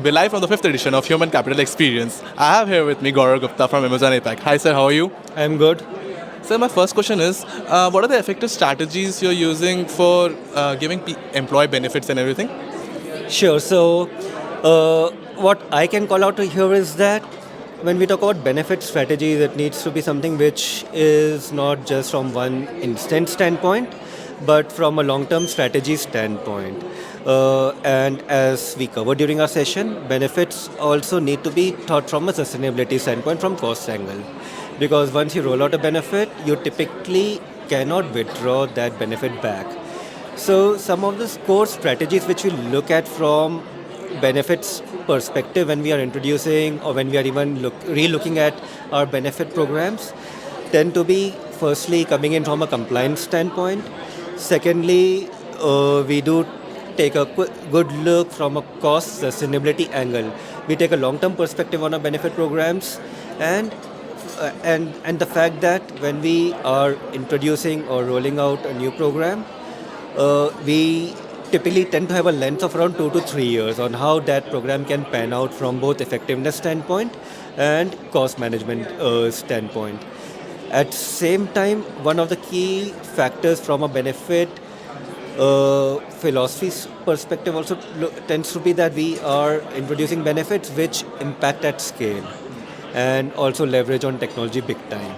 We're live from the 5th edition of Human Capital Experience. I have here with me Gaurav Gupta from Amazon APAC. Hi sir, how are you? I'm good. Sir, my first question is, what are the effective strategies you're using for giving employee benefits and everything? Sure. So, what I can call out here is that when we talk about benefit strategies, it needs to be something which is not just from one instant standpoint, but from a long-term strategy standpoint. And as we covered during our session, benefits also need to be thought from a sustainability standpoint, from cost angle. Because once you roll out a benefit, you typically cannot withdraw that benefit back. So some of the core strategies which we look at from benefits perspective when we are introducing or when we are even re-looking at our benefit programs tend to be firstly coming in from a compliance standpoint. Secondly, we do take a good look from a cost sustainability angle. We take a long-term perspective on our benefit programs and the fact that when we are introducing or rolling out a new program, we typically tend to have a length of around 2 to 3 years on how that program can pan out from both effectiveness standpoint and cost management standpoint. At same time, one of the key factors from a benefit philosophy perspective also tends to be that we are introducing benefits which impact at scale and also leverage on technology big time.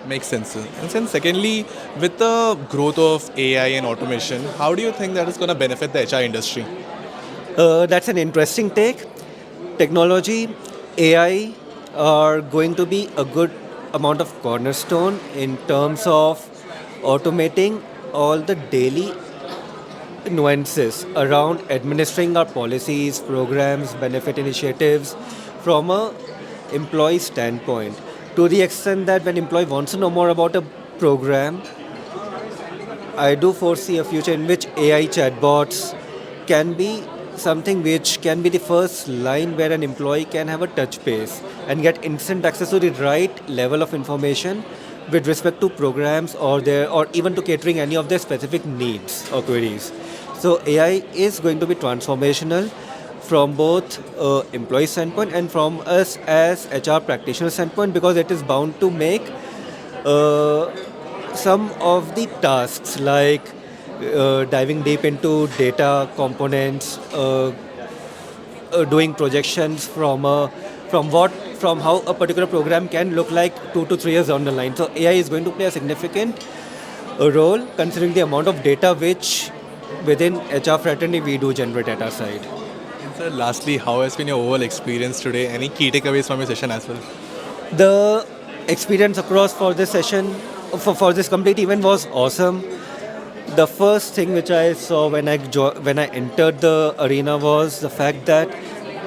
Makes sense, sir. And then secondly, with the growth of AI and automation, how do you think that is going to benefit the HR industry? That's an interesting take. Technology, AI are going to be a good amount of cornerstone in terms of automating all the daily nuances around administering our policies, programs, benefit initiatives from a employee standpoint. To the extent that when employee wants to know more about a program, I do foresee a future in which AI chatbots can be something which can be the first line where an employee can have a touch base and get instant access to the right level of information with respect to programs or even to catering any of their specific needs or queries. So AI is going to be transformational from both employee standpoint and from us as HR practitioner standpoint, because it is bound to make some of the tasks like diving deep into data components, doing projections from how a particular program can look like 2 to 3 years down the line. So AI is going to play a significant role considering the amount of data which within HR fraternity we do generate at our side. Sir, lastly, how has been your overall experience today? Any key takeaways from your session as well? The experience across for this session, for this complete event was awesome. The first thing which I saw when I entered the arena was the fact that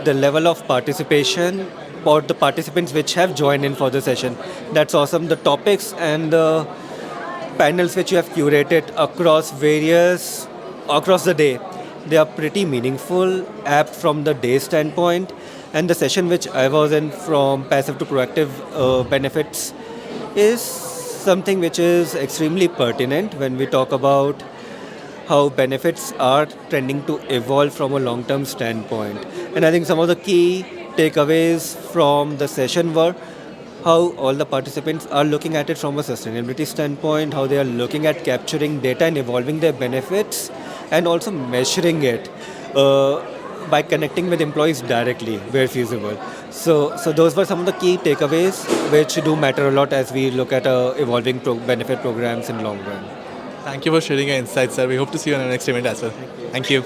the level of participation or the participants which have joined in for the session. That's awesome. The topics and the panels which you have curated across the day, they are pretty meaningful, apt from the day standpoint. And the session which I was in from passive to proactive benefits is something which is extremely pertinent when we talk about how benefits are trending to evolve from a long-term standpoint. And I think some of the key takeaways from the session were how all the participants are looking at it from a sustainability standpoint, how they are looking at capturing data and evolving their benefits, and also measuring it by connecting with employees directly where feasible. So those were some of the key takeaways which do matter a lot as we look at evolving benefit programs in long run. Thank you for sharing your insights, sir. We hope to see you on the next event as well. Thank you.